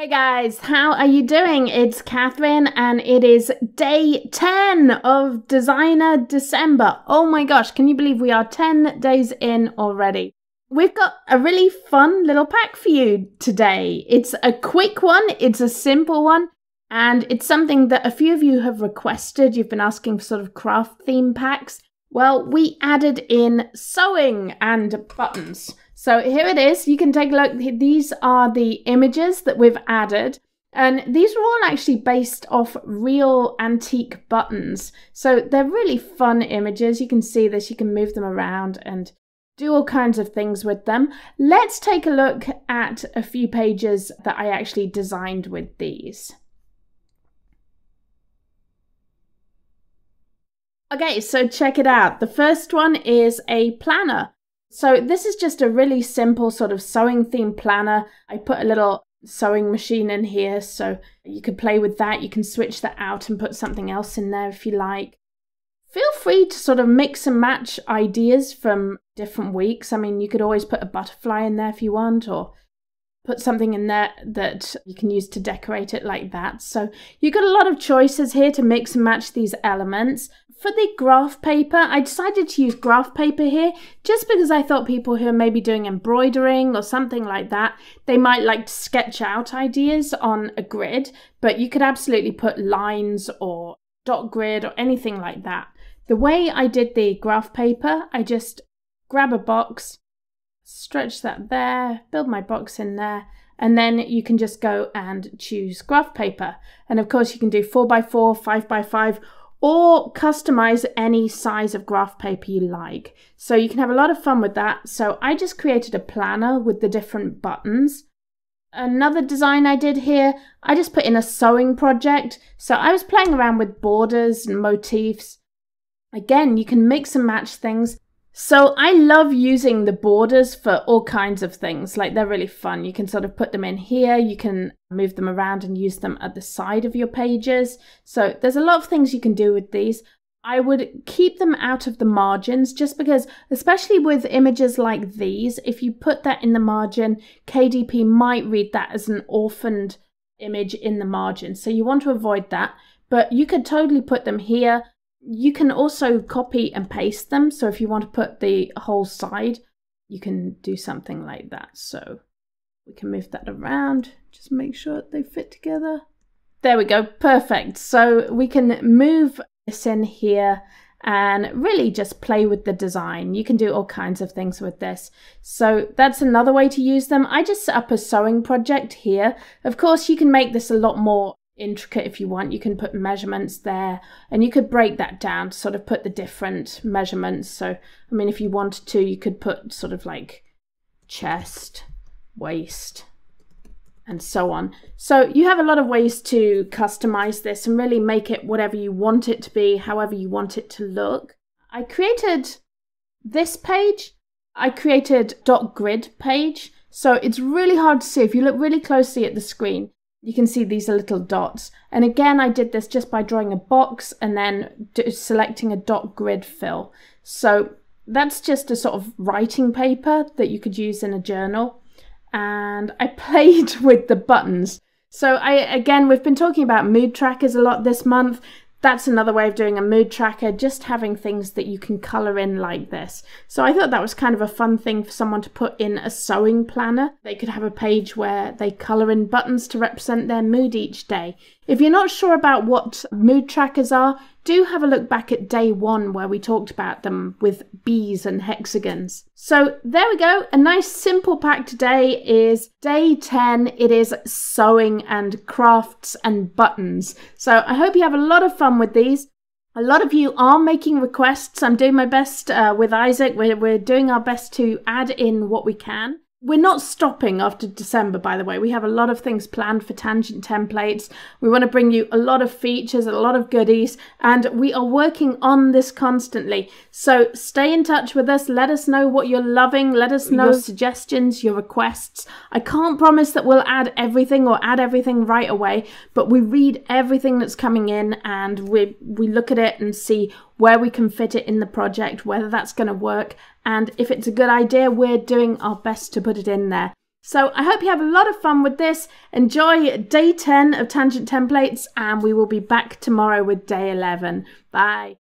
Hey guys, how are you doing? It's Catherine and it is day 10 of Designer December. Oh my gosh, can you believe we are 10 days in already? We've got a really fun little pack for you today. It's a quick one, it's a simple one, and it's something that a few of you have requested. You've been asking for sort of craft theme packs. Well, we added in sewing and buttons. So here it is. You can take a look. These are the images that we've added. And these are all actually based off real antique buttons. So they're really fun images. You can see this. You can move them around and do all kinds of things with them. Let's take a look at a few pages that I actually designed with these. Okay, so check it out. The first one is a planner. So this is just a really simple sort of sewing theme planner. I put a little sewing machine in here so you could play with that. You can switch that out and put something else in there if you like. Feel free to sort of mix and match ideas from different weeks. I mean, you could always put a butterfly in there if you want, or put something in there that you can use to decorate it like that. So you've got a lot of choices here to mix and match these elements. For the graph paper, I decided to use graph paper here just because I thought people who are maybe doing embroidering or something like that, they might like to sketch out ideas on a grid, but you could absolutely put lines or dot grid or anything like that. The way I did the graph paper, I just grab a box, stretch that there, build my box in there, and then you can just go and choose graph paper. And of course you can do 4x4, 5x5, or customize any size of graph paper you like. So you can have a lot of fun with that. So I just created a planner with the different buttons. Another design I did here, I just put in a sewing project. So I was playing around with borders and motifs. Again, you can mix and match things. So I love using the borders for all kinds of things. Like, they're really fun. You can sort of put them in here. You can move them around and use them at the side of your pages. So there's a lot of things you can do with these. I would keep them out of the margins just because, especially with images like these, if you put that in the margin, KDP might read that as an orphaned image in the margin. So you want to avoid that, but you could totally put them here. You can also copy and paste them. So if you want to put the whole side, you can do something like that. So we can move that around, just make sure they fit together. There we go, perfect. So we can move this in here and really just play with the design. You can do all kinds of things with this. So that's another way to use them. I just set up a sewing project here. Of course, you can make this a lot more intricate if you want. You can put measurements there and you could break that down to sort of put the different measurements. So I mean, if you wanted to, you could put sort of like chest, waist, and so on. So you have a lot of ways to customize this and really make it whatever you want it to be, however you want it to look. I created this page. I created dot grid page. So it's really hard to see. If you look really closely at the screen, you can see these are little dots. And again, I did this just by drawing a box and then selecting a dot grid fill. So that's just a sort of writing paper that you could use in a journal. And I played with the buttons. So again, we've been talking about mood trackers a lot this month. That's another way of doing a mood tracker, just having things that you can colour in like this. So I thought that was kind of a fun thing for someone to put in a sewing planner. They could have a page where they colour in buttons to represent their mood each day. If you're not sure about what mood trackers are, do have a look back at day 1 where we talked about them with bees and hexagons. So there we go. A nice simple pack today is day 10. It is sewing and crafts and buttons. So I hope you have a lot of fun with these. A lot of you are making requests. I'm doing my best with Isaac. We're doing our best to add in what we can. We're not stopping after December, by the way. We have a lot of things planned for Tangent Templates. We want to bring you a lot of features, a lot of goodies, and we are working on this constantly. So stay in touch with us. Let us know what you're loving. Let us know your suggestions, your requests. I can't promise that we'll add everything or add everything right away, but we read everything that's coming in and we look at it and see where we can fit it in the project, whether that's going to work. And if it's a good idea, we're doing our best to put it in there. So I hope you have a lot of fun with this. Enjoy day 10 of Tangent Templates, and we will be back tomorrow with day 11. Bye.